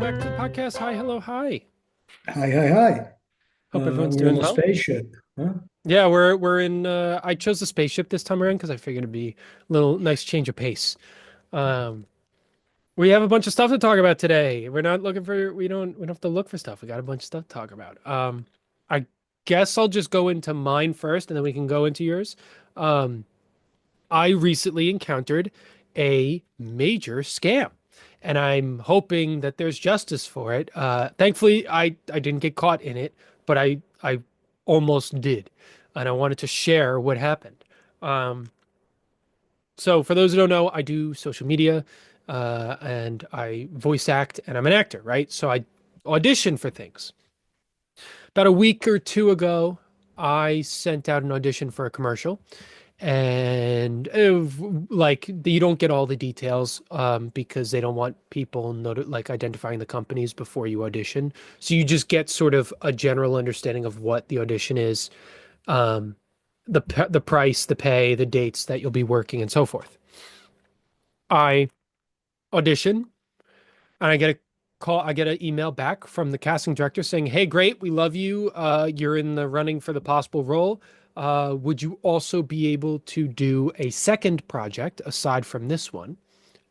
back to the podcast. Hi, hello, hi. Hi, hi, hi. Hope everyone's We're doing in the well. spaceship, huh? Yeah, we're in I chose the spaceship this time around because I figured it'd be a little nice change of pace. Um we have a bunch of stuff to talk about today. We're not looking for we don't have to look for stuff. We got a bunch of stuff to talk about. I guess I'll just go into mine first and then we can go into yours. Um I recently encountered a major scam, and I'm hoping that there's justice for it. Thankfully, I didn't get caught in it, but I almost did, and I wanted to share what happened. Um, so for those who don't know, I do social media, and I voice act, and I'm an actor, right? So I audition for things. About a week or two ago, I sent out an audition for a commercial and like you don't get all the details because they don't want people like identifying the companies before you audition. So you just get sort of a general understanding of what the audition is, um, the price, the pay, the dates that you'll be working, and so forth. I audition and I get a call, I get an email back from the casting director saying, "Hey, great, we love you. You're in the running for the possible role. Would you also be able to do a second project aside from this one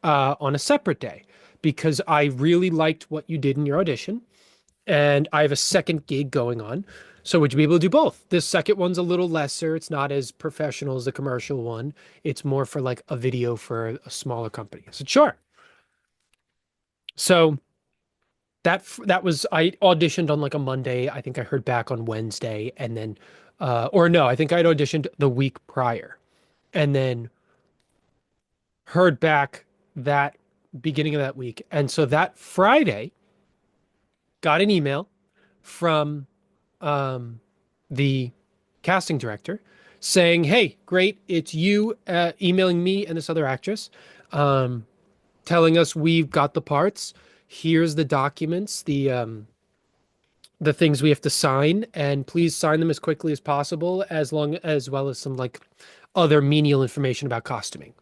on a separate day? Because I really liked what you did in your audition, and I have a second gig going on. So would you be able to do both? This second one's a little lesser. It's not as professional as the commercial one. It's more for like a video for a smaller company." I said, "Sure." So that was I auditioned on like a Monday. I think I heard back on Wednesday, and then or no, I think I'd auditioned the week prior and then heard back that beginning of that week. And so that Friday got an email from um the casting director saying, "Hey, great, it's you emailing me and this other actress um telling us we've got the parts. Here's the documents, the things we have to sign, and please sign them as quickly as possible, as well as some like other menial information about costuming."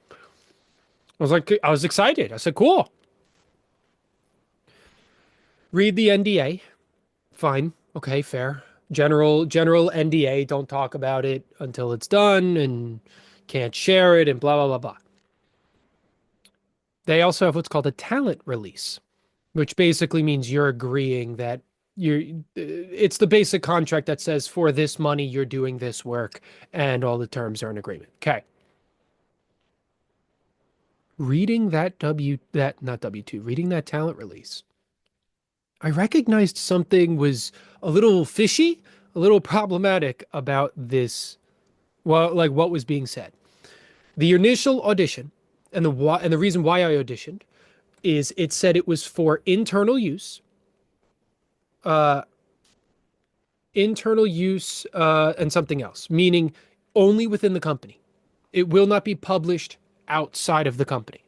I was excited. I said, "Cool." Read the NDA. Fine. Okay, fair. General NDA. Don't talk about it until it's done and can't share it and blah blah blah blah. They also have what's called a talent release, which basically means you're agreeing that it's the basic contract that says for this money you're doing this work and all the terms are in agreement. Okay. Reading that not W2, reading that talent release, I recognized something was a little fishy, a little problematic about this, well, like what was being said. The initial audition and the reason why I auditioned is it said it was for uh internal use and something else, meaning only within the company. It will not be published outside of the company.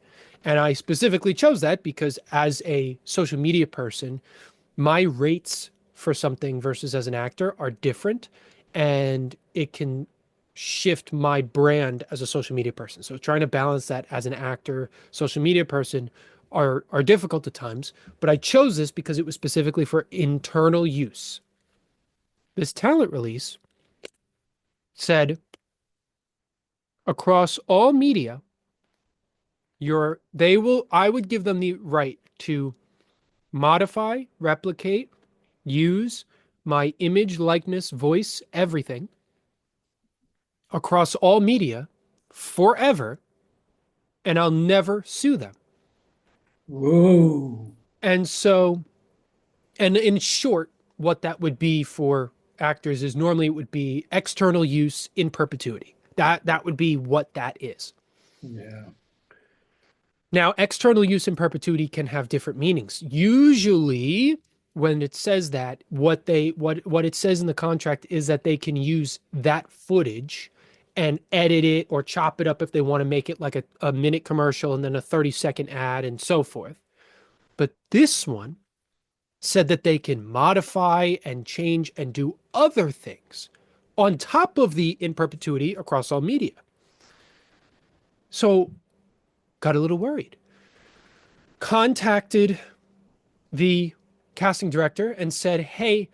And I specifically chose that because as a social media person, my rates for something versus as an actor are different, and it can shift my brand as a social media person. So trying to balance that as an actor, social media person are difficult at times, but I chose this because it was specifically for internal use. This talent release said across all media, I would give them the right to modify, replicate, use my image, likeness, voice, everything across all media forever, and I'll never sue them. Whoa. And so, and in short, what that would be for actors is normally it would be external use in perpetuity. That would be what that is. Yeah. Now, external use in perpetuity can have different meanings. Usually, when it says that, what it says in the contract is that they can use that footage and edit it or chop it up if they want to make it like a minute commercial and then a 30-second ad and so forth. But this one said that they can modify and change and do other things on top of the in perpetuity across all media. So got a little worried. Contacted the casting director and said, "Hey,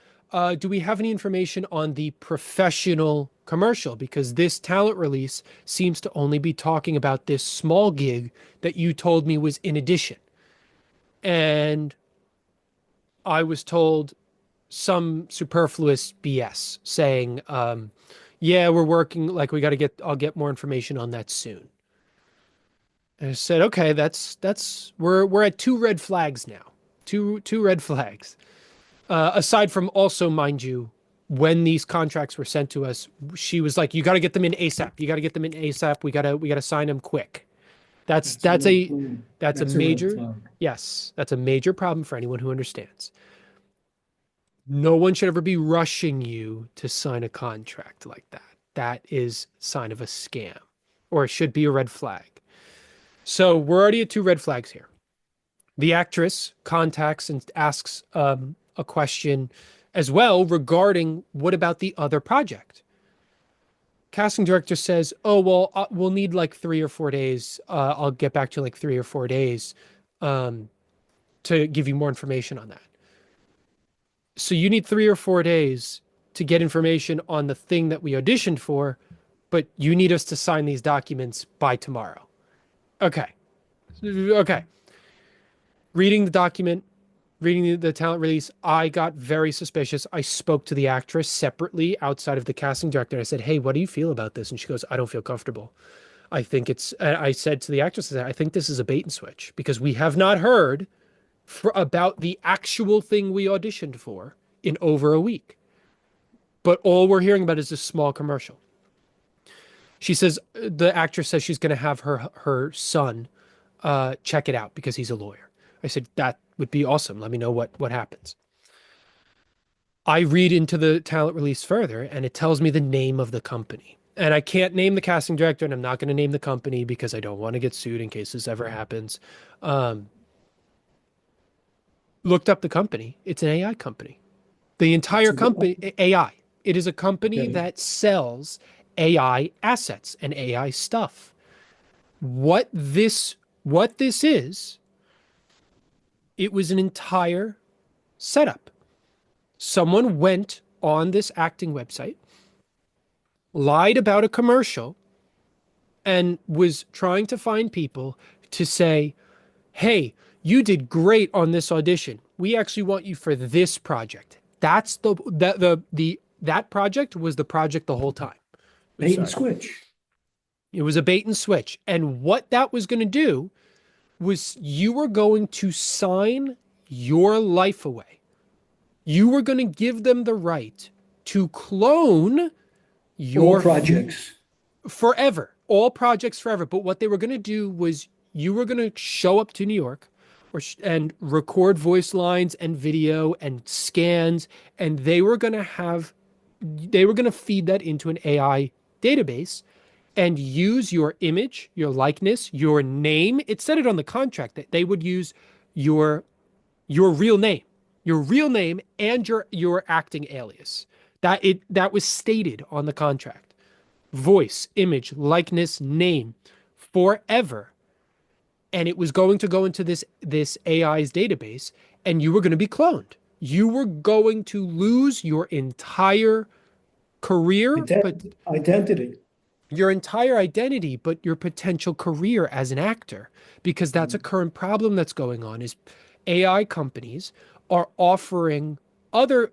do we have any information on the professional commercial? Because this talent release seems to only be talking about this small gig that you told me was in addition." And I was told some superfluous BS saying, "Yeah, we're working, like we got to I'll get more information on that soon." And I said, "Okay, we're at two red flags now. Two red flags. Aside from also, mind you, when these contracts were sent to us, she was like, "You got to get them in ASAP. You got to get them in ASAP. We got to sign them quick." That's That's a that's red a flag. that's a That's a red major flag. yes, that's a major problem for anyone who understands. No one should ever be rushing you to sign a contract like that. That is sign of a scam, or it should be a red flag. So we're already at two red flags here. The actress contacts and asks a question as well regarding what about the other project. Casting director says, "Oh well, we'll need like 3 or 4 days. I'll get back to you in like 3 or 4 days um, to give you more information on that." So you need 3 or 4 days to get information on the thing that we auditioned for, but you need us to sign these documents by tomorrow. Okay. Okay. Reading the document, reading the talent release, I got very suspicious. I spoke to the actress separately outside of the casting director. I said, "Hey, what do you feel about this?" And she goes, "I don't feel comfortable. I said to the actress, I think this is a bait and switch because we have not heard about the actual thing we auditioned for in over a week. But all we're hearing about is this small commercial." She says the actress says she's going to have her son check it out because he's a lawyer. I said that would be awesome. Let me know what happens. I read into the talent release further, and it tells me the name of the company. And I can't name the casting director, and I'm not going to name the company because I don't want to get sued in case this ever happens. Um, Looked up the company. It's an AI company. The It's entire a, company, AI. It is a company okay. that sells AI assets and AI stuff. What this is, it was an entire setup. Someone went on this acting website, lied about a commercial, and was trying to find people to say, "Hey, you did great on this audition. We actually want you for this project." That's that project was the project the whole time. Bait and Sorry. switch. It was a bait and switch. And what that was going to do was you were going to sign your life away. You were going to give them the right to clone All your projects. forever, all projects forever. But what they were going to do was you were going to show up to New York and record voice lines and video and scans, and they were going to feed that into an AI database and use your image, your likeness, your name. It said it on the contract that they would use your your real name, your real name and your acting alias. That was stated on the contract. Voice, image, likeness, name forever. And it was going to go into this AI's database and you were going to be cloned. You were going to lose your entire career, but Identity. your entire identity, but your potential career as an actor, because that's a current problem that's going on is AI companies are offering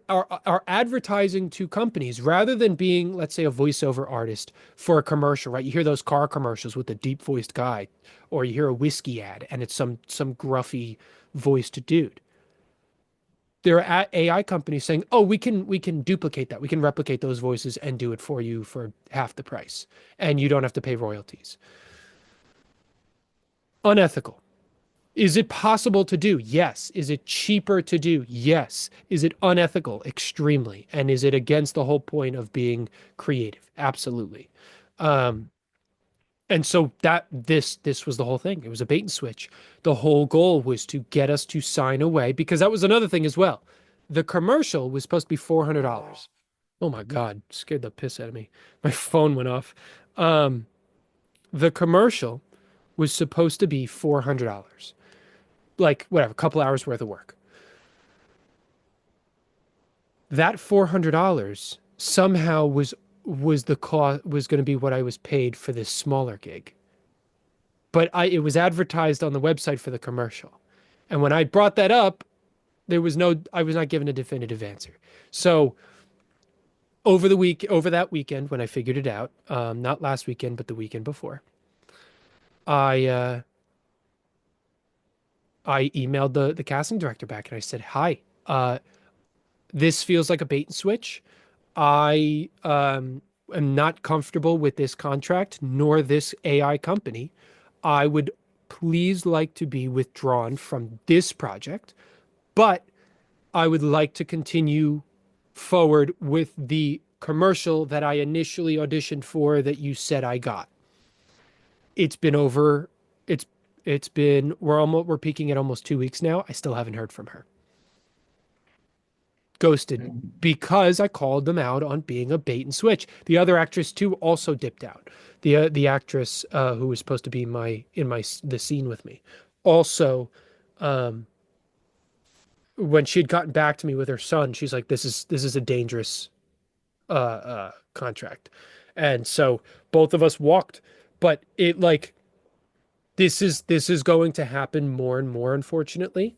are advertising to companies rather than being, let's say, a voiceover artist for a commercial, right? You hear those car commercials with the deep voiced guy, or you hear a whiskey ad and it's some gruffy voiced dude. There are AI companies saying, "Oh, we can duplicate that. We can replicate those voices and do it for you for half the price, and you don't have to pay royalties." Unethical. Is it possible to do? Yes. Is it cheaper to do? Yes. Is it unethical? Extremely. And is it against the whole point of being creative? Absolutely. Um, and so this was the whole thing. It was a bait and switch. The whole goal was to get us to sign away because that was another thing as well. The commercial was supposed to be $400. Oh my God, scared the piss out of me. My phone went off. Um, the commercial was supposed to be $400, like whatever, a couple hours worth of work. That $400 somehow was the cost was going to be what I was paid for this smaller gig. But it was advertised on the website for the commercial. And when I brought that up, I was not given a definitive answer. So over that weekend, when I figured it out, not last weekend, but the weekend before, I, uh, I emailed the casting director back and I said, hi, this feels like a bait and switch. I, am not comfortable with this contract nor this AI company. I would please like to be withdrawn from this project, but I would like to continue forward with the commercial that I initially auditioned for that you said I got. It's been over. It's it's been we're peaking at almost 2 weeks now. I still haven't heard from her. Ghosted because I called them out on being a bait and switch. The other actress too also dipped out. The actress who was supposed to be the scene with me also, um, when she had gotten back to me with her son, she's like, this is a dangerous contract. And so both of us walked, but it like this is going to happen more and more, unfortunately.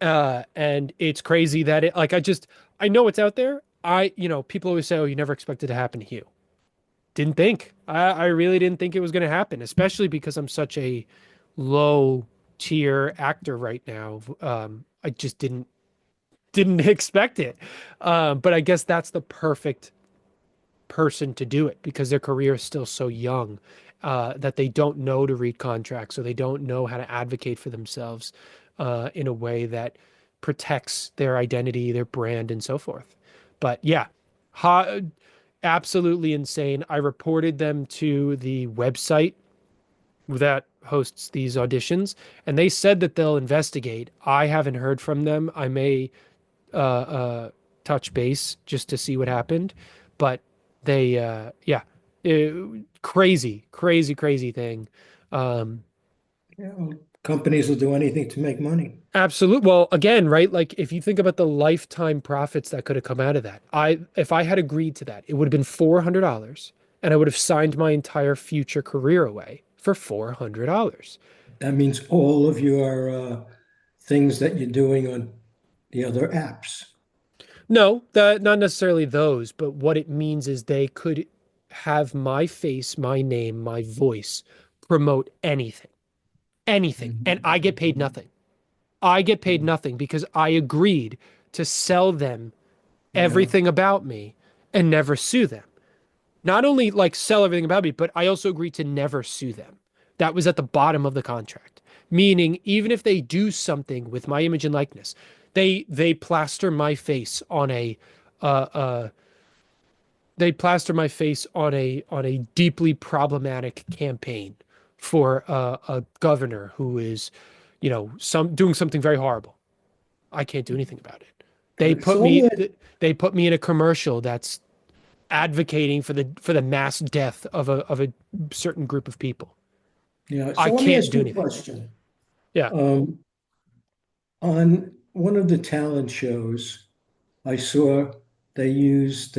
And it's crazy that it like I know it's out there. People always say, "Oh, you never expected it to happen to you." Didn't think. I really didn't think it was going to happen, especially because I'm such a low tier actor right now. I just didn't expect it. But I guess that's the perfect person to do it because their career is still so young, that they don't know to read contracts or they don't know how to advocate for themselves in a way that protects their identity, their brand, and so forth. But yeah, ha absolutely insane. I reported them to the website that hosts these auditions, and they said that they'll investigate. I haven't heard from them. I may touch base just to see what happened. But yeah, crazy, crazy, crazy thing. Um, Yeah, well, companies will do anything to make money. Absolute. Well, again, right? Like if you think about the lifetime profits that could have come out of that, if I had agreed to that, it would have been $400 and I would have signed my entire future career away for $400. That means all of your things that you're doing on the other apps. No, that not necessarily those, but what it means is they could have my face, my name, my voice promote anything, anything, and I get paid nothing. I get paid nothing because I agreed to sell them Yeah. everything about me and never sue them. Not only like sell everything about me, but I also agreed to never sue them. That was at the bottom of the contract. Meaning, even if they do something with my image and likeness, they plaster my face on a uh, uh, they plaster my face on a deeply problematic campaign for a governor who is, some doing something very horrible. I can't do anything about it. They put So let me me, they put me in a commercial that's advocating for the mass death of a certain group of people. yeah, I so let me can't ask do you a anything. question. Yeah. Um, on one of the talent shows, I saw they used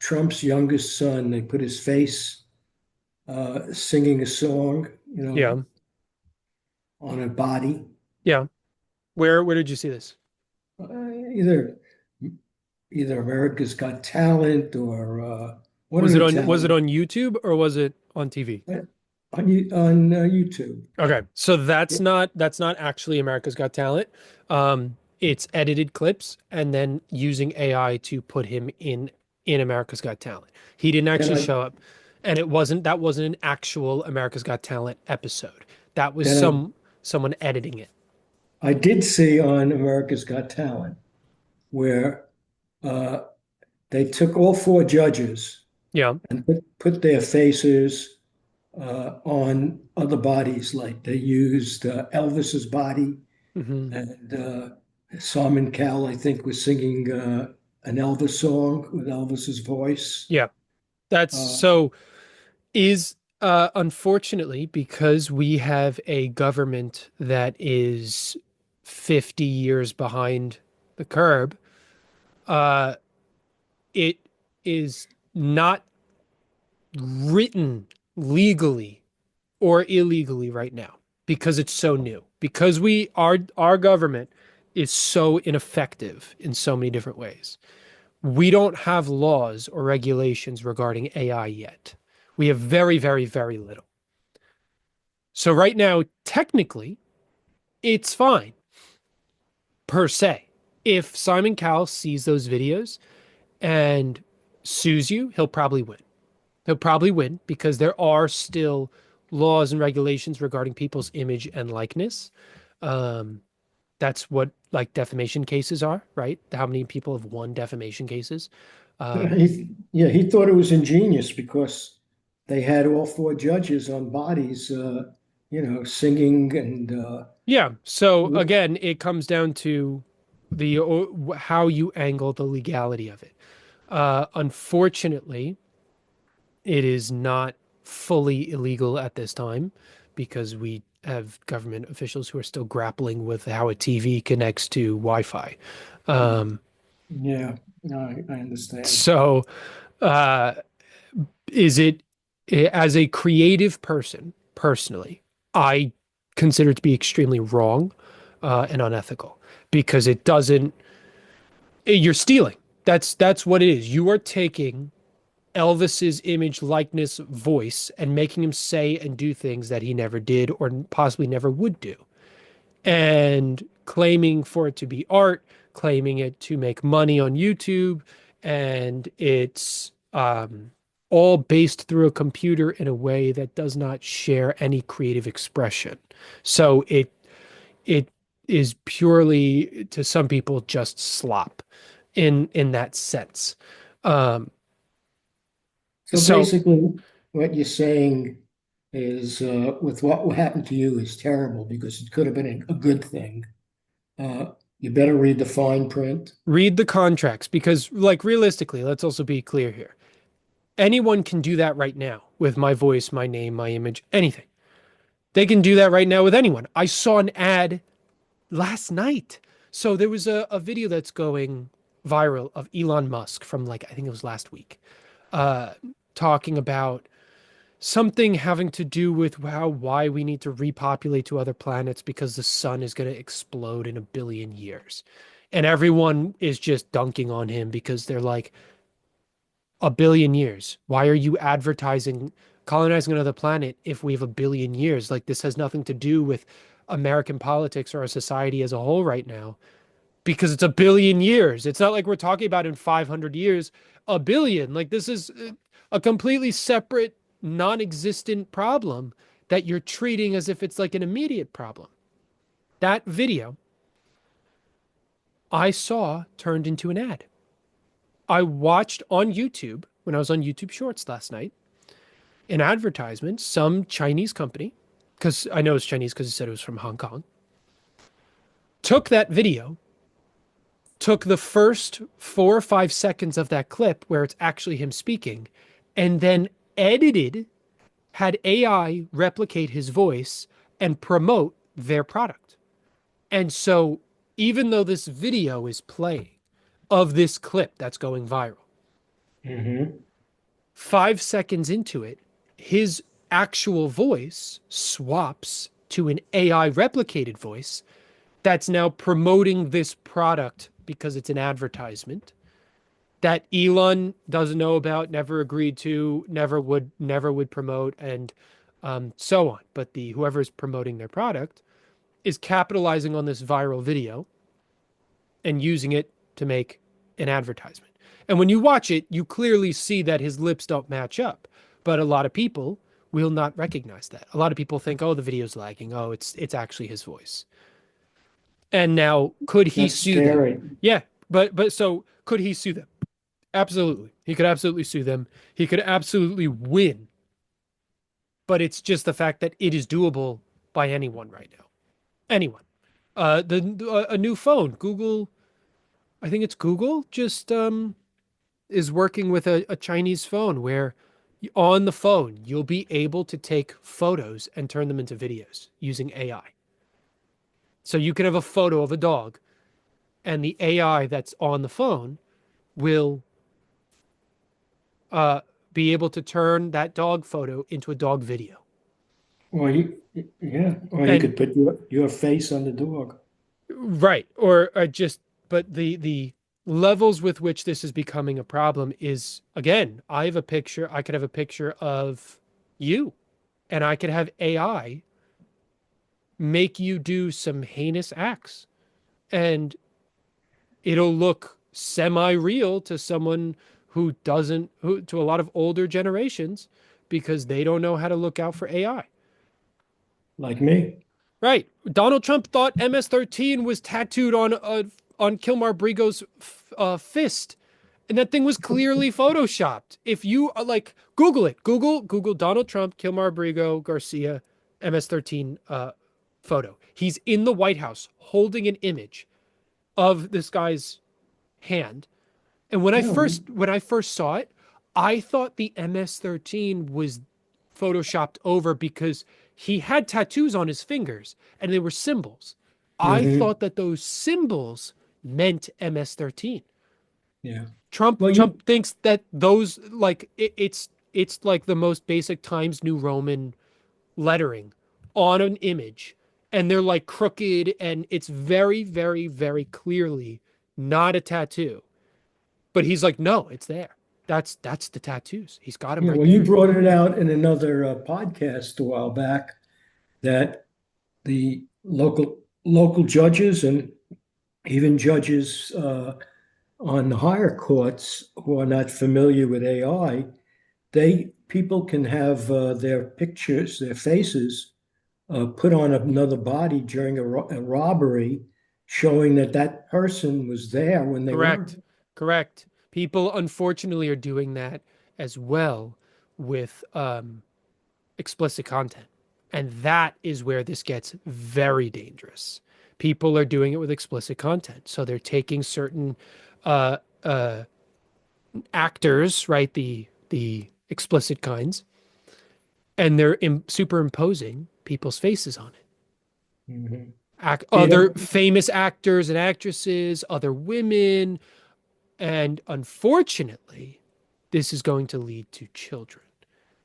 Trump's youngest son. They put his face singing a song, Yeah. on a body. Yeah. Where did you see this? Either America's Got Talent or one of the Was it talent on YouTube or was it on TV? on YouTube. Okay. So that's not actually America's Got Talent. It's edited clips and then using AI to put him in America's Got Talent. He didn't Then actually I show up, and that wasn't an actual America's Got Talent episode. That was then someone editing it. I did see on America's Got Talent where uh, they took all four judges Yeah. and put their faces on other bodies. Like they used Elvis's body, Hmm. and Simon Cowell, I think, was singing an Elvis song with Elvis's voice. Yeah. That's Uh, so is unfortunately because we have a government that is 50 years behind the curb. Uh, it is not written legally or illegally right now because it's so new. Because our government is so ineffective in so many different ways. We don't have laws or regulations regarding AI yet. We have very, very, very little. So right now, technically, it's fine per se. If Simon Cowell sees those videos and sues you, he'll probably win. He'll probably win because there are still laws and regulations regarding people's image and likeness. Um, that's what like defamation cases are, right? How many people have won defamation cases? Yeah, he thought it was ingenious because they had all four judges on bodies, singing and Yeah. So again, it comes down to the how you angle the legality of it. Unfortunately, it is not fully illegal at this time because we have government officials who are still grappling with how a TV connects to Wi-Fi. Um, yeah, no, I understand. so, uh, is it as a creative person, personally, I consider it to be extremely wrong and unethical because it doesn't, you're stealing. That's what it is. You are taking Elvis's image, likeness, voice, and making him say and do things that he never did or possibly never would do, and claiming for it to be art, claiming it to make money on YouTube, and it's all based through a computer in a way that does not share any creative expression. So it is purely to some people just slop in that sense. Um, So so basically, what you're saying is with what happened to you is terrible because it could have been a good thing. You better read the fine print. read the contracts because, like, realistically, let's also be clear here. Anyone can do that right now with my voice, my name, my image, anything. They can do that right now with anyone. I saw an ad last night. So there was a video that's going viral of Elon Musk from like, I think it was last week, uh, talking about something having to do with why we need to repopulate to other planets because the sun is going to explode in 1 billion years. And everyone is just dunking on him because they're like, 1 billion years. Why are you advertising colonizing another planet if we have 1 billion years? Like, this has nothing to do with American politics or our society as a whole right now because it's 1 billion years. It's not like we're talking about in 500 years, 1 billion. Like, this is a completely separate, non existent problem that you're treating as if it's like an immediate problem. That video I saw turned into an ad. I watched on YouTube when I was on YouTube Shorts last night an advertisement, some Chinese company, because I know it's Chinese because it said it was from Hong Kong, took that video, took the first 4 or 5 seconds of that clip where it's actually him speaking, and then edited, had AI replicate his voice and promote their product. And so, even though this video is playing of this clip that's going viral, Mm-hmm. 5 seconds into it, his actual voice swaps to an AI replicated voice that's now promoting this product because it's an advertisement that Elon doesn't know about, never agreed to, never would promote, and so on. But the whoever's promoting their product is capitalizing on this viral video and using it to make an advertisement. And when you watch it, you clearly see that his lips don't match up. But a lot of people will not recognize that. A lot of people think, "Oh, the video's lagging. Oh, it's actually his voice." And now, could he That's sue them? scary. Yeah, but so could he sue them? Absolutely. He could absolutely sue them. He could absolutely win. But it's just the fact that it is doable by anyone right now. Anyone. A new phone, Google, I think it's Google, just is working with a Chinese phone where on the phone you'll be able to take photos and turn them into videos using AI. So you can have a photo of a dog and the AI that's on the phone will be able to turn that dog photo into a dog video. Or you And could put your face on the dog. right, or just, but the levels with which this is becoming a problem is, again, I could have a picture of you, and I could have AI make you do some heinous acts, and it'll look semi-real to someone who doesn't, who to a lot of older generations, because they don't know how to look out for AI. Like me. Right. Donald Trump thought MS-13 was tattooed on Kilmar Brigo's fist, and that thing was clearly photoshopped. If you like, Google it. Google Donald Trump, Kilmar Brigo Garcia, MS-13 photo. He's in the White House holding an image of this guy's hand. And No, when I first saw it, I thought the MS-13 was photoshopped over because he had tattoos on his fingers and they were symbols. I hmm thought that those symbols meant MS-13. yeah. Trump Well, Trump thinks that those, like, it's like the most basic Times New Roman lettering on an image, and they're like crooked, and it's very, very, very clearly not a tattoo. But he's like, no, it's there. That's the tattoos. He's got them yeah. right Well, you there. brought it out in another podcast a while back that the local judges and even judges on the higher courts who are not familiar with AI, they people can have their pictures, their faces put on another body during a robbery, showing that that person was there when they Correct. weren't. Correct. People unfortunately are doing that as well with explicit content. And that is where this gets very dangerous. People are doing it with explicit content. So they're taking certain uh, uh, actors, right? The explicit kinds, and they're superimposing people's faces on it. Mhm. Yeah, Other famous actors and actresses, other women, and unfortunately, this is going to lead to children.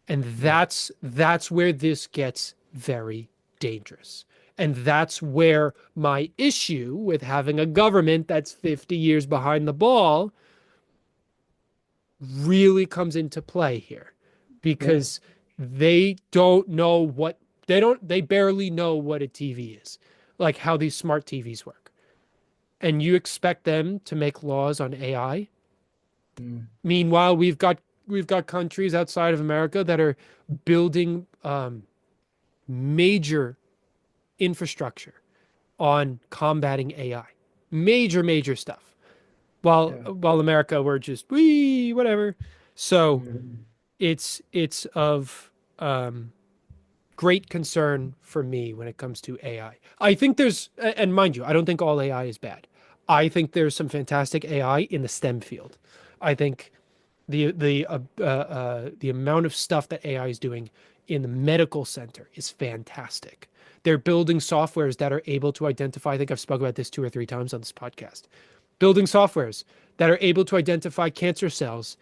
And yeah, that's where this gets very dangerous. And that's where my issue with having a government that's 50 years behind the ball really comes into play here, yeah, because they don't know what they barely know what a TV is, like how these smart TVs work. And you expect them to make laws on AI. mm, Meanwhile, we've got countries outside of America that are building major infrastructure on combating AI. Major stuff. yeah. While America, we're just we whatever. So Mhm. it's of great concern for me when it comes to AI. I think there's, and mind you, I don't think all AI is bad. I think there's some fantastic AI in the STEM field. I think the amount of stuff that AI is doing in the medical center is fantastic. They're building softwares that are able to identify. I think I've spoken about this 2 or 3 times on this podcast. Building softwares that are able to identify cancer cells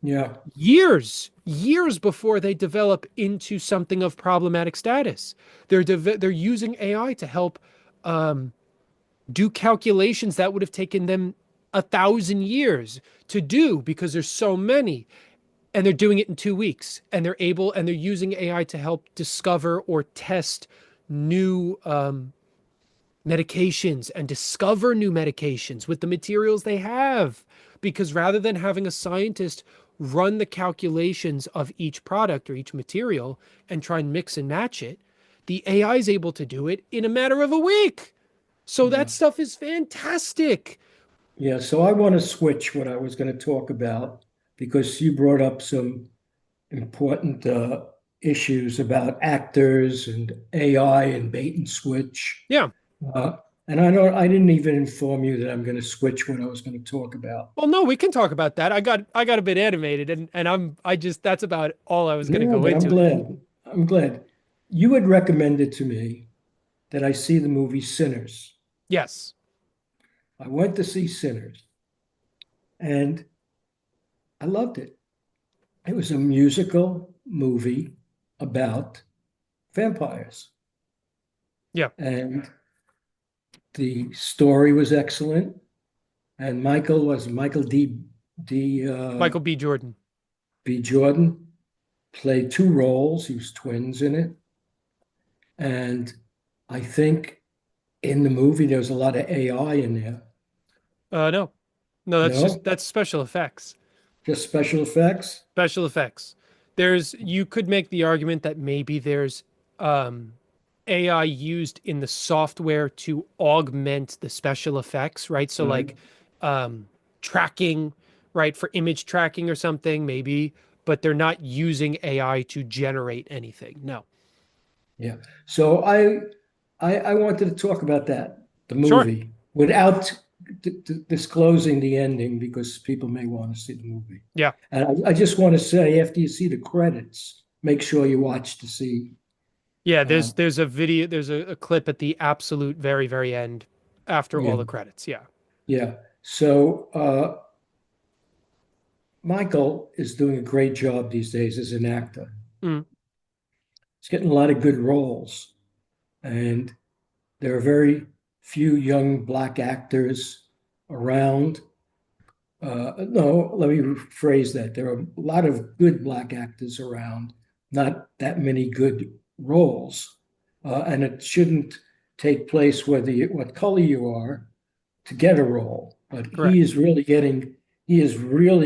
Yeah, years before they develop into something of problematic status. They're using AI to help um, do calculations that would have taken them 1,000 years to do, because there's so many, and they're doing it in 2 weeks, and they're using AI to help discover or test new medications and discover new medications with the materials they have. Because rather than having a scientist run the calculations of each product or each material and try and mix and match it, the AI is able to do it in a matter of a week. So that yeah, stuff is fantastic. yeah. So I want to switch what I was going to talk about because you brought up some important issues about actors and AI and bait and switch. Yeah. Uh, and I didn't even inform you that I'm going to switch what I was going to talk about. Well, no, we can talk about that. I got a bit animated, and I just that's about all I was going to No, go but I'm into it. glad. I'm glad. You had recommended to me that I see the movie Sinners. Yes. I went to see Sinners. and I loved it. It was a musical movie about vampires, Yeah. and the story was excellent. And Michael Michael B. Jordan. B. Jordan played two roles. He was twins in it, and I think in the movie there was a lot of AI in there. No, no, No, that's special effects. just special effects. Special effects. You could make the argument that maybe there's um, AI used in the software to augment the special effects, right? So Right. like um, tracking, right, for image tracking or something, maybe, but they're not using AI to generate anything. No. Yeah. So I wanted to talk about that, the Sure. movie, without disclosing the ending because people may want to see the movie. Yeah. And I just want to say, after you see the credits, make sure you watch to see. Yeah, Uh, there's a video, there's a clip at the absolute very, very end after yeah, all the credits. Yeah. yeah. So Michael is doing a great job these days as an actor. Mm. He's getting a lot of good roles, and there are very few young black actors around. No, let me rephrase that. There are a lot of good black actors around, not that many good roles. And it shouldn't take place whether what color you are to get a role. But Correct. he is really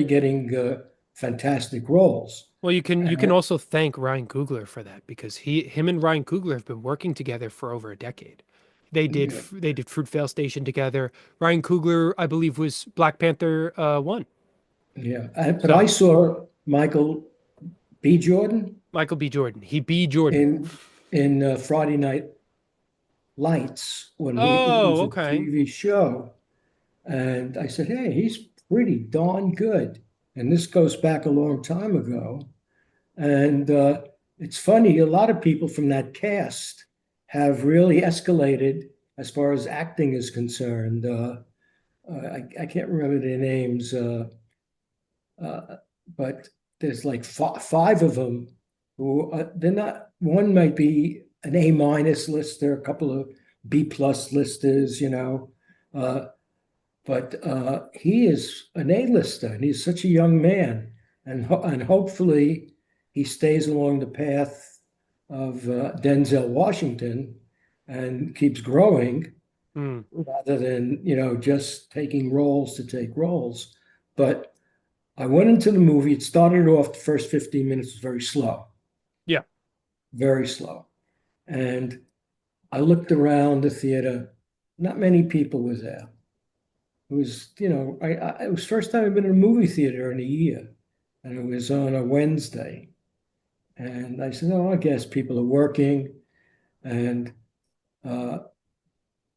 getting fantastic roles. Well, you can And, also thank Ryan Coogler for that because him and Ryan Coogler have been working together for over a decade. yeah, They did Fruitvale Station together. Ryan Coogler, I believe, was Black Panther 1. yeah. But I So saw Michael B. Jordan Michael B. Jordan, he B. Jordan. in Friday Night Lights when it Oh, was a okay. TV show. And I said, hey, he's pretty darn good. And this goes back a long time ago. And it's funny, a lot of people from that cast have really escalated as far as acting is concerned. I can't remember their names, uh, but there's like five of them who they're not, one might be an A minus lister, a couple of B plus listers, you know. Uh, but he is an A-lister, and he's such a young man, and hopefully he stays along the path of Denzel Washington and keeps growing Hmm. rather than just taking roles to take roles. But I went into the movie. It started off the first 15 minutes was Yeah. very slow, and I looked around the theater. Not many people were there. It was, it was first time I've been in a movie theater in a year, and it was on a Wednesday. And I said, "Oh, I guess people are working." And uh,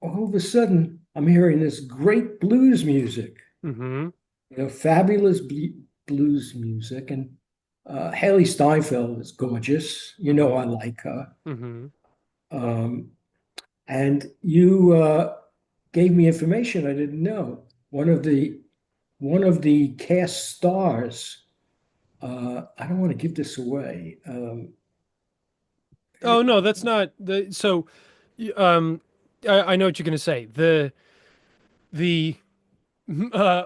all of a sudden, I'm hearing this great blues music, Mm-hmm. fabulous blues music. And Haley Steinfeld is gorgeous. You know, Mm-hmm. I like her. Mm-hmm. Um, and you gave me information I didn't know. One of the cast stars. I don't want to give this away. Oh no, that's not the so um I know what you're gonna say. The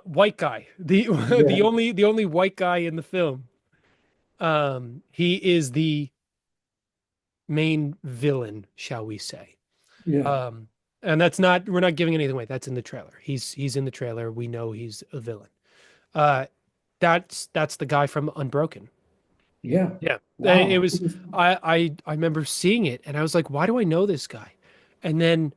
white guy, Yeah, the only white guy in the film. He is the main villain, shall we say. yeah, Um, and that's not we're not giving anything away. That's in the trailer. He's in the trailer. We know he's a villain. Uh, that's the guy from Unbroken. yeah. Yeah. It Wow. was I remember seeing it and I was like, why do I know this guy? And then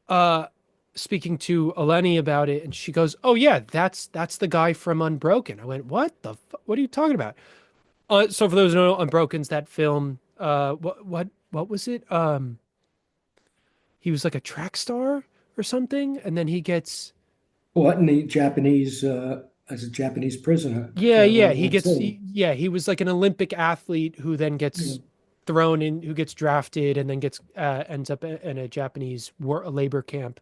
uh speaking to Eleni about it and she goes, "Oh yeah, that's the guy from Unbroken." I went, What are you talking about?" So for those who don't know, Unbroken's that film. What was it? He was like a track star or something, and then he gets What in the Japanese as a Japanese prisoner yeah, for yeah, World War II. yeah, he was like an Olympic athlete who then Yeah, gets thrown in, who gets drafted, and then gets ends up in a Japanese war labor camp,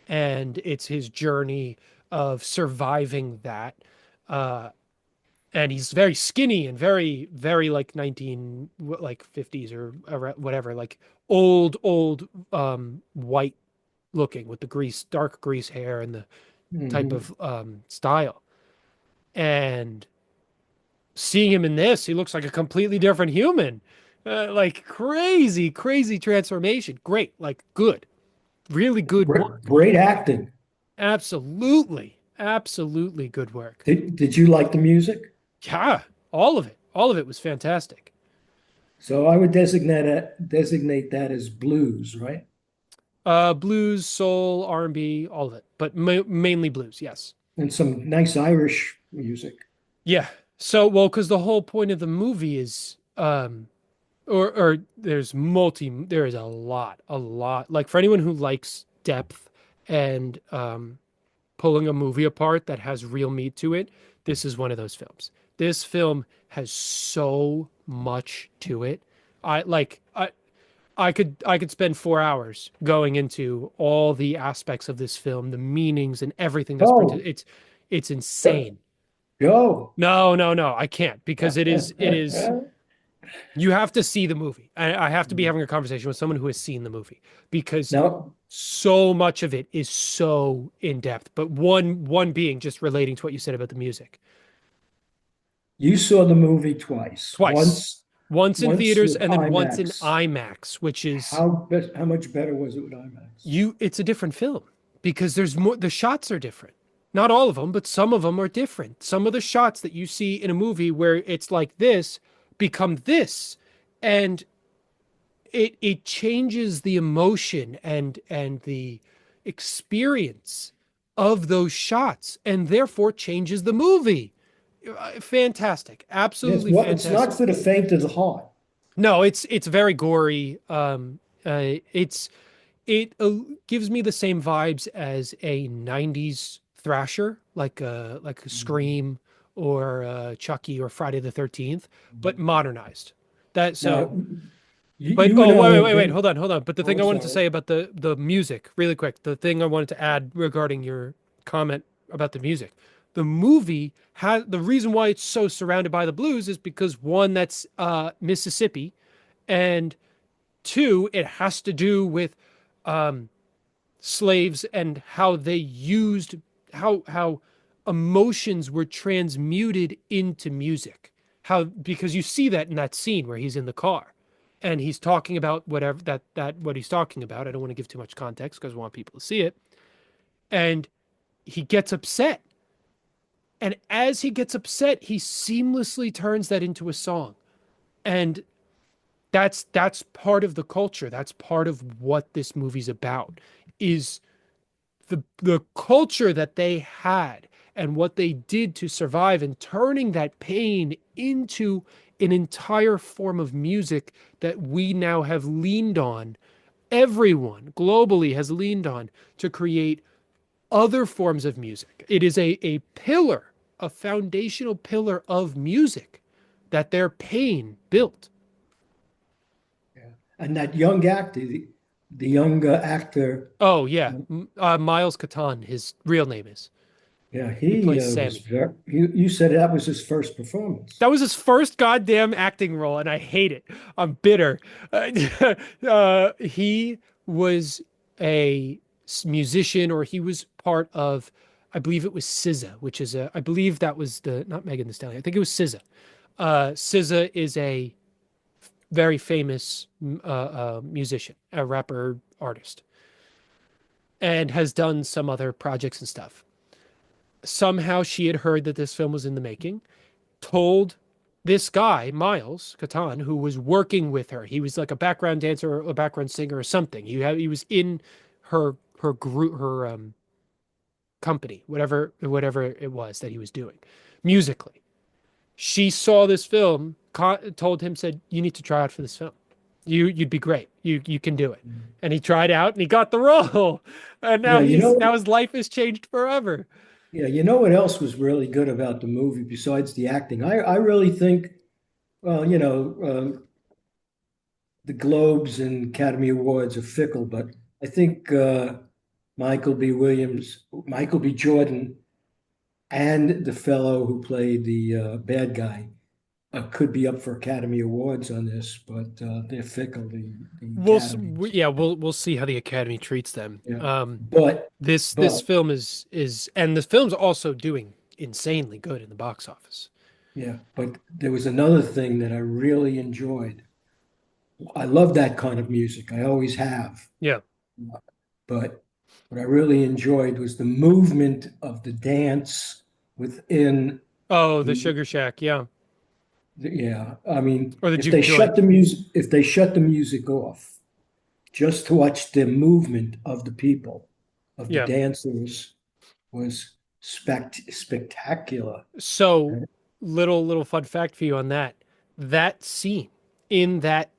and it's his journey of surviving that. Uh, and he's very skinny and very, very like 50s or whatever, like old, white looking with the dark grease hair and the type Hmm. of style. And seeing him in this, he looks like a completely different human. Like crazy, crazy transformation. Great, like good, really good Great, work. great acting. Absolutely, absolutely good work. Did you like the music? Yeah, all of it was fantastic. So I would designate that as blues, right? Blues, soul, R&B, all of it, but mainly blues. Yes. And some nice Irish music. Yeah. So, well, because the whole point of the movie is, or there is a lot. Like for anyone who likes depth and pulling a movie apart that has real meat to it, this is one of those films. This film has so much to it. I like I could spend 4 hours going into all the aspects of this film, the meanings and everything that's printed. Oh, It's insane. go. No, I can't because it is you have to see the movie. I have to be having a conversation with someone who has seen the movie because Now, so much of it is so in depth. But one being just relating to what you said about the music. you saw the movie twice. Twice. Once in Once theaters with and then once in IMAX. IMAX, which is How much better was it with IMAX? it's a different film because there's more the shots are different. Not all of them, but some of them are different. Some of the shots that you see in a movie where it's like this become this, and it changes the emotion and the experience of those shots and therefore changes the movie. Fantastic. Yes, Absolutely well, it's not fantastic. for the faint of the heart. No, it's very gory. It's it gives me the same vibes as a 90s thrasher, like a Scream or Chucky or Friday the 13th, but modernized. That so Now, but you and I have wait, been, hold on. But the oh, thing I'm I wanted to sorry. say about the music, really quick, the thing I wanted to add regarding your comment about the music. The movie has the reason why it's so surrounded by the blues is because one, that's Mississippi, and two, it has to do with um, slaves and how they used how emotions were transmuted into music. How because you see that in that scene where he's in the car and he's talking about whatever that what he's talking about. I don't want to give too much context because I want people to see it. And he gets upset. And as he gets upset, he seamlessly turns that into a song. And that's part of the culture. That's part of what this movie's about is the culture that they had and what they did to survive and turning that pain into an entire form of music that we now have leaned on. Everyone globally has leaned on to create other forms of music. It is a pillar, a foundational pillar of music that their pain built. Yeah. And that young actor, the young actor, Oh yeah, Miles Catan, his real name is. yeah, He he plays was Sammy. very, you said that was his first performance. That was his first goddamn acting role, and I hate it. I'm bitter. He was a musician, or he was part of, I believe it was SZA, which is I believe that was the, not Megan Thee Stallion. I think it was SZA. SZA is a very famous musician, a rapper artist, and has done some other projects and stuff. Somehow she had heard that this film was in the making, told this guy, Miles Catan, who was working with her. He was like a background dancer or a background singer or something. He was in her group, her company, whatever it was that he was doing musically. She saw this film, told him, said, "You need to try out for this film. You'd be great. You can do it." And he tried out and he got the role. And Yeah, now his life has changed forever. you know what else was really good about the movie besides the acting? I really think, well, the Globes and Academy Awards are fickle, but I think Michael B. Jordan and the fellow who played the bad guy could be up for Academy Awards on this, but they're fickle, the Academies. Yeah, we'll see how the Academy treats them. Yeah, but This but film is and the film's also doing insanely good in the box office. yeah, but there was another thing that I really enjoyed. I love that kind of music. I always have. Yeah. But what I really enjoyed was the movement of the dance within Oh, the the, Sugar Shack, yeah, yeah. I mean, or the if juke they joint. shut the music, if they shut the music off, just to watch the movement of the people, of the Yeah. dancers, was spectacular. So little fun fact for you on that. That scene in that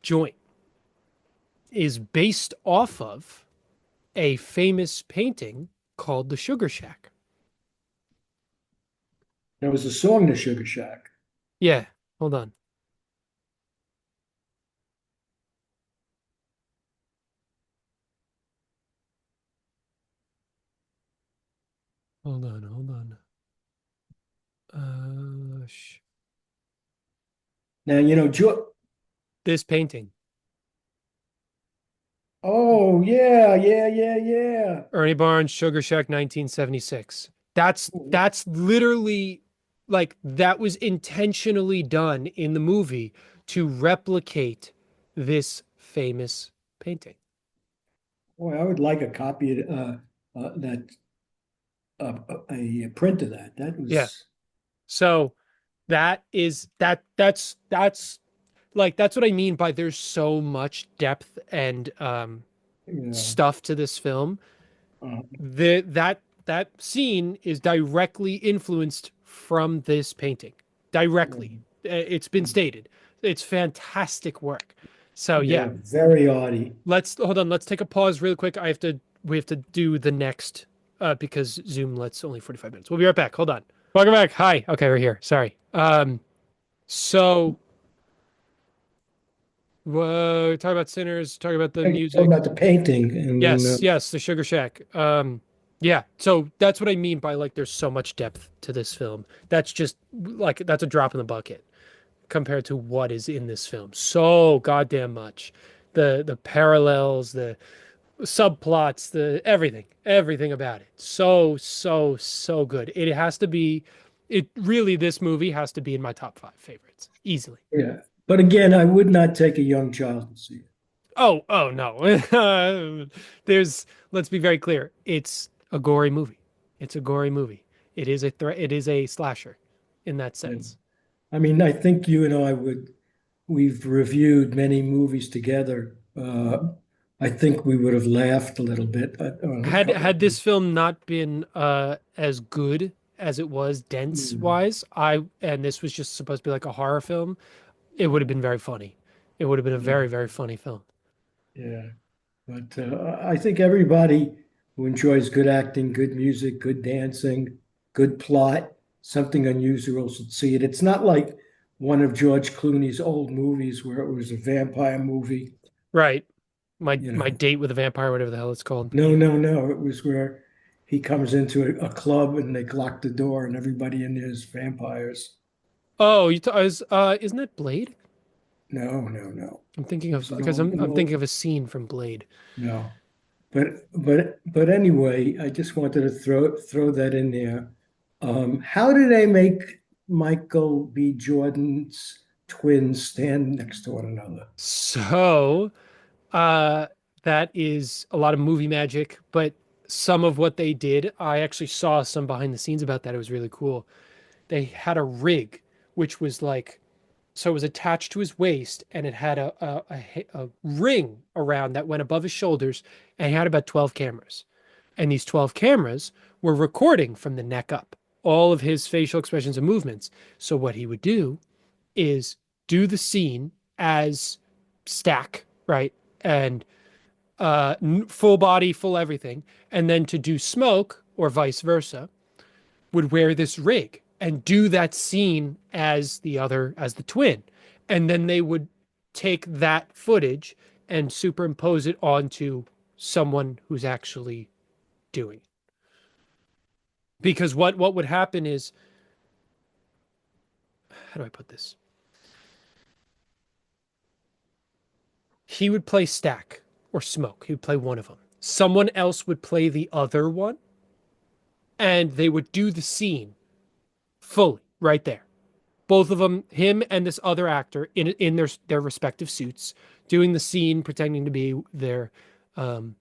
joint is based off of a famous painting called the Sugar Shack. There was a song, The Sugar Shack. Yeah, hold on. Hold on. Sh Now, this painting, oh, yeah, yeah, yeah, yeah. Ernie Barnes, Sugar Shack, 1976. That's literally like that was intentionally done in the movie to replicate this famous painting. Boy, I would like a copy of that, a print of that. That Yeah. was, So that's like that's what I mean by there's so much depth and you know, stuff to this film. uh, That scene is directly influenced from this painting. Directly. It's been stated. It's fantastic work. So yeah, yeah, very oddie. let's hold on. Let's take a pause real quick. We have to do the next because Zoom lets only 45 minutes. We'll be right back. Hold on. Welcome back. Hi. Okay, we're here. Sorry. So talk about Sinners, talk about the Talking music. about the painting, and then Yes, the Sugar Shack. Yeah, so that's what I mean by like there's so much depth to this film. That's just like that's a drop in the bucket compared to what is in this film. So goddamn much. The parallels, the subplots, the everything about it. So good. It has to be it really this movie has to be in my top 5 favorites easily. yeah. But again, I would not take a young child to see it. Oh no. There's let's be very clear. It's a gory movie. It's a gory movie. It is a threat. It is a slasher in that Yeah. sense. I mean, I think you and I would. We've reviewed many movies together. I think we would have laughed a little bit on a couple of Had this film not been as good as it was dense them. wise, I and this was just supposed to be like a horror film, it would have been very funny. It would have been a Yeah, very funny film. yeah. But I think everybody who enjoys good acting, good music, good dancing, good plot, something unusual should see it. It's not like one of George Clooney's old movies where it was a vampire movie, Right. you My know. date with a vampire, whatever the hell it's called. No, no, no. It was where he comes into a club and they lock the door and everybody in there is vampires. Oh, isn't that Blade? No, no, no. I'm thinking It of was because I'm thinking of a scene from Blade. no. But anyway, I just wanted to throw that in there. How do they make Michael B. Jordan's twins stand next to one another? So, uh, that is a lot of movie magic, but some of what they did, I actually saw some behind the scenes about that. It was really cool. They had a rig, which was like, so it was attached to his waist, and it had a ring around that went above his shoulders, and he had about 12 cameras. And these 12 cameras were recording from the neck up all of his facial expressions and movements. So what he would do is do the scene as Stack, right? And full body, full everything. And then to do Smoke or vice versa, would wear this rig and do that scene as as the twin. And then they would take that footage and superimpose it onto someone who's actually doing it. Because what would happen is, how do I put this? He would play Stack or Smoke. He would play one of them. Someone else would play the other one, and they would do the scene fully right there. Both of them, him and this other actor, in their respective suits, doing the scene, pretending to be their um,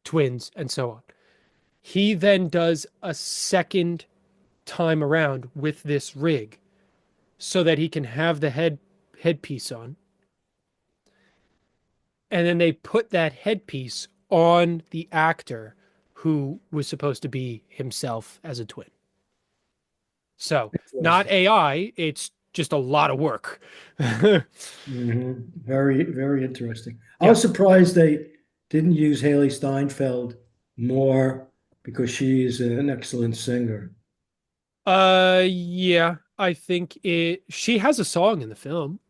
twins, and so on. He then does a second time around with this rig so that he can have the headpiece on, and then they put that headpiece on the actor who was supposed to be himself as a twin. So not Interesting. AI, it's just a lot of work. Very, very interesting. I Yeah. was surprised they didn't use Haley Steinfeld more because she is an excellent singer. Yeah, I think she has a song in the film.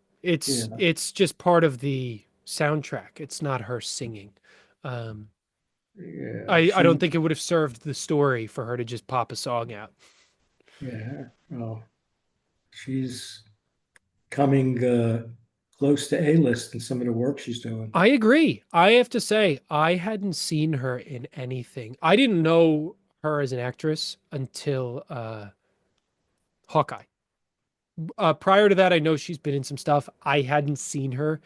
Yeah, It's just part of the soundtrack. It's not her singing. Um, yeah, I don't she, think it would have served the story for her to just pop a song out. yeah. Oh, she's coming close to A-list in some of the work she's doing. I agree. I have to say, I hadn't seen her in anything. I didn't know her as an actress until Hawkeye. Prior to that, I know she's been in some stuff. I hadn't seen her,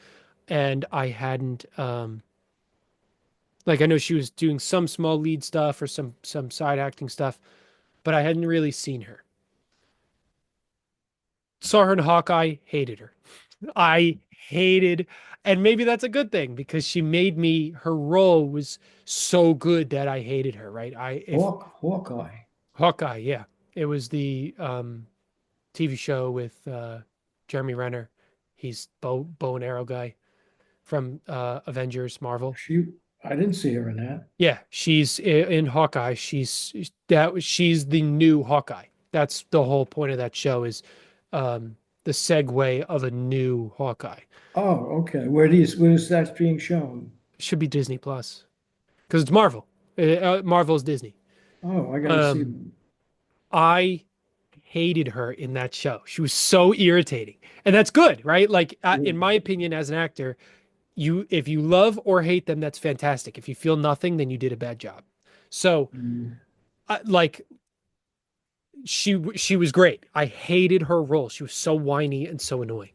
and I hadn't like I know she was doing some small lead stuff or some side acting stuff, but I hadn't really seen her. Saw her in Hawkeye, hated her. I hated, and maybe that's a good thing because she made me, her role was so good that I hated her, right? If Hawkeye. Hawkeye, yeah. It was the TV show with Jeremy Renner. He's bow and arrow guy from Avengers Marvel. She, I didn't see her in that. Yeah, she's in Hawkeye. She's the new Hawkeye. That's the whole point of that show is the segue of a new Hawkeye. Oh, okay. Where is that being shown? It should be Disney Plus because it's Marvel. Marvel's Disney. Oh, I got to see Um, them. I hated her in that show. She was so irritating, and that's good, right? Like in my opinion, as an actor, you if you love or hate them, that's fantastic. If you feel nothing, then you did a bad job. So, Mm, like she was great. I hated her role. She was so whiny and so annoying.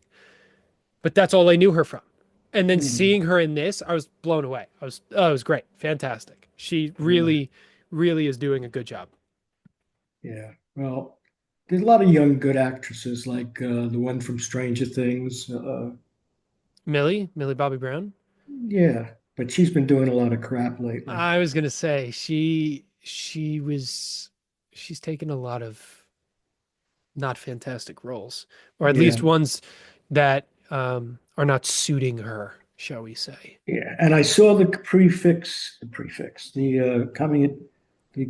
But that's all I knew her from. And then mm, seeing her in this, I was blown away. It was great. Fantastic. She yeah, really is doing a good job. yeah. Well, there's a lot of young good actresses, like the one from Stranger Things. Millie Bobby Brown. Yeah, but she's been doing a lot of crap lately. I was gonna say she's taken a lot of not fantastic roles, or at Yeah, least ones that are not suiting her, shall we say. yeah. And I saw the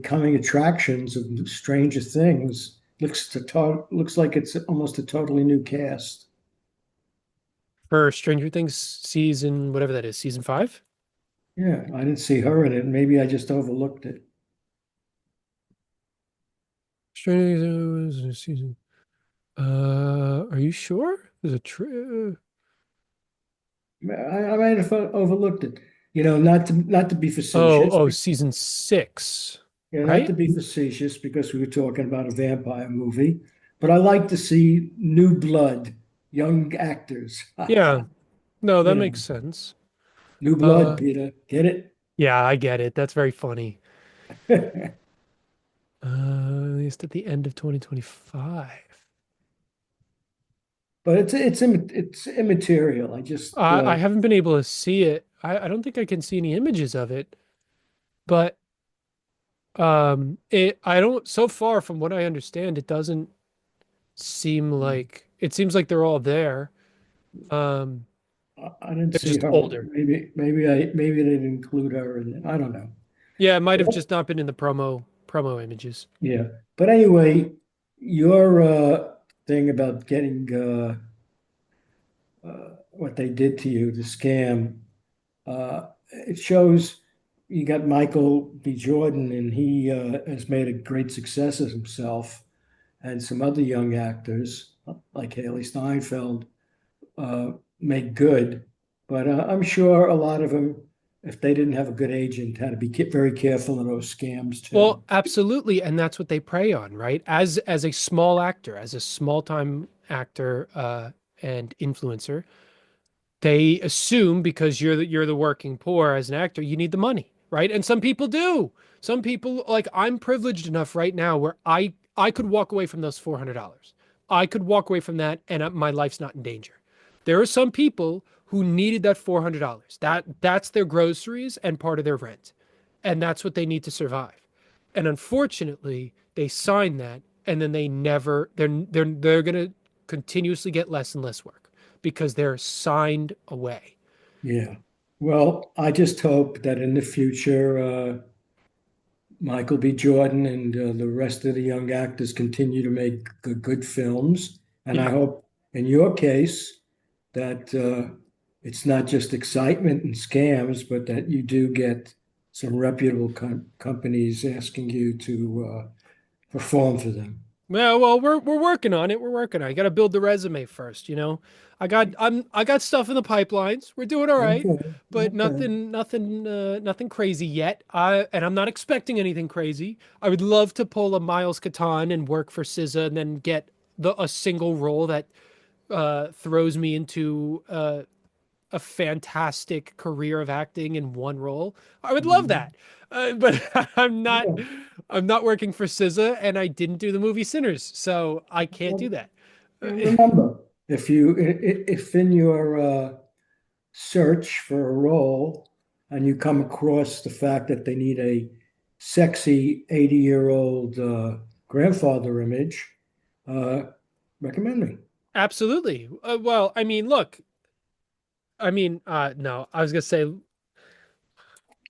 coming attractions of Stranger Things. Looks like it's almost a totally new cast. For Stranger Things season, whatever that is, season 5. Yeah, I didn't see her in it. Maybe I just overlooked it. Stranger Things season. Are you sure? There's a I might have overlooked it. You know, not to be facetious, oh, season 6, not right? to be facetious because we were talking about a vampire movie, but I like to see new blood, young actors. Yeah. No, that You makes know, sense. new blood, Uh, Peter. Get it? yeah, I get it. That's very funny. At least at the end of 2025. But it's immaterial. I just I haven't been able to see it. I don't think I can see any images of it, but I don't so far from what I understand, it doesn't seem like it seems like they're all there. Um, I didn't they're see just her. older. Maybe they didn't include her in it. I don't know. Yeah, it might have just not been in the promo images. Yeah. But anyway, your thing about getting what they did to you, the scam, it shows you got Michael B. Jordan, and he has made a great success of himself, and some other young actors like Haley Steinfeld uh, make good. But I'm sure a lot of them, if they didn't have a good agent, had to be very careful of those scams too. Well, absolutely, and that's what they prey on, right? As a small actor, as a small time actor and influencer, they assume because you're the working poor as an actor, you need the money, right? And some people do. Some people like I'm privileged enough right now where I could walk away from those $400. I could walk away from that and my life's not in danger. There are some people who needed that $400. That's their groceries and part of their rent. And that's what they need to survive. And unfortunately, they sign that and then they never they're going to continuously get less and less work because they're signed away. Yeah. Well, I just hope that in the future, Michael B. Jordan and the rest of the young actors continue to make good films. And I Yeah, hope in your case that it's not just excitement and scams, but that you do get some reputable companies asking you to perform for them. well, we're working on it. We're working on it. You got to build the resume first, you know. I got stuff in the pipelines. We're doing all right, Okay. but Okay. nothing crazy yet. And I'm not expecting anything crazy. I would love to pull a Miles Catan and work for SZA and then get a single role that throws me into a fantastic career of acting in one role. I would love Mhm. that. But I'm not Yeah. I'm not working for SZA and I didn't do the movie Sinners, so I can't do Well, that. and remember, if in your search for a role and you come across the fact that they need a sexy 80-year-old grandfather image, uh, recommend me. Absolutely. Well, I mean, look, no, I was gonna say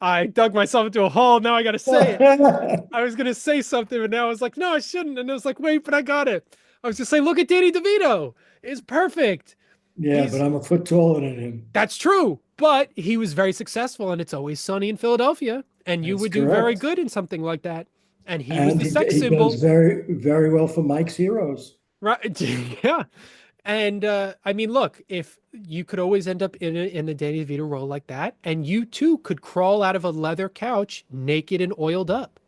I dug myself into a hole. Now I gotta say it. I was gonna say something, but now I was like, no, I shouldn't. And I was like, wait, but I got it. I was just saying, look at Danny DeVito. It's perfect. Yeah, but He's I'm a foot taller than him. That's true, but he was very successful, and it's always sunny in Philadelphia, and you That's would do very correct. good in something like that. And he was And the sex he does symbol, very well for Mike's Heroes. right? Yeah. And I mean, look, if you could always end up in a Danny DeVito role like that, and you too could crawl out of a leather couch naked and oiled up.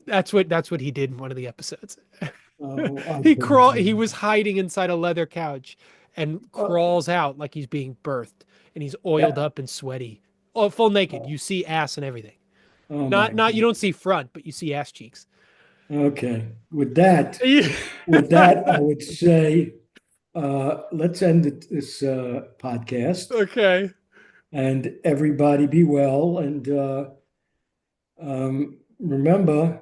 That's what he did in one of the episodes. Oh, He unbelievable. was hiding inside a leather couch and Uh, crawls out like he's being birthed and he's oiled yeah. up and sweaty. Oh, full naked. You see ass and everything. Oh my Not you God. don't see front, but you see ass cheeks. Okay. With that, I would say let's end this podcast Okay. and everybody be well. And remember,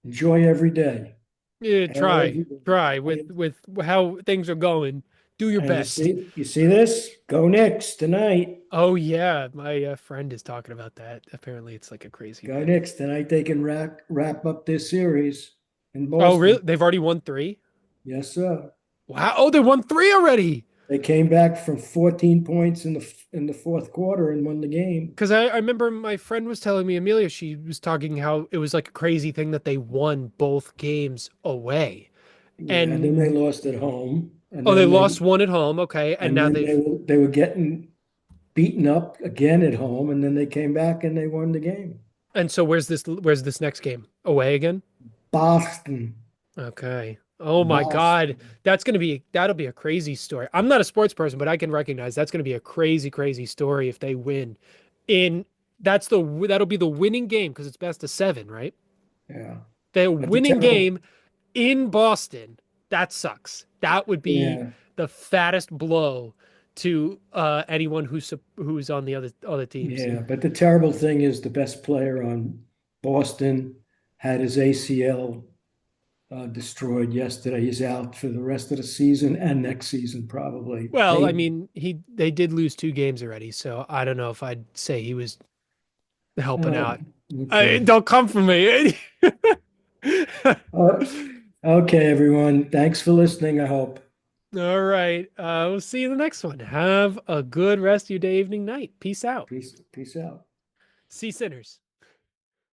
enjoy every day. Yeah, try. Every Try day. with how things are going. Do your And best. you see this? Go Knicks tonight. Oh yeah, my friend is talking about that. Apparently it's like a crazy Go thing. Knicks tonight. They can wrap up this series in Oh, really? Boston. They've already won three? Yes, sir. Wow. Oh, they won three already. They came back from 14 points in the fourth quarter and won the game. Because I remember my friend was telling me, Amelia, she was talking how it was like a crazy thing that they won both games away. Yeah, and And then they lost at home, oh, they lost one at home. Okay. And and now then they've, they were getting beaten up again at home, and then they came back and they won the game. and so where's this next game? Away again? Boston, Okay. Oh my God. Boston. That'll be a crazy story. I'm not a sports person, but I can recognize that's going to be a crazy, crazy story if they win. In that'll be the winning game because it's best of seven, right? Yeah, The but the winning terrible. game in Boston, that sucks. That would be Yeah, the fattest blow to anyone who's on the other teams. yeah, but the terrible thing is the best player on Boston had his ACL destroyed yesterday. He's out for the rest of the season and next season probably. Well, I Peyton. mean, they did lose two games already, so I don't know if I'd say he was helping Oh, out. okay. Don't come for me. Uh, okay, everyone. Thanks for listening, I hope. All right. We'll see you in the next one. Have a good rest of your day, evening, night. Peace out. Peace out. See Sinners.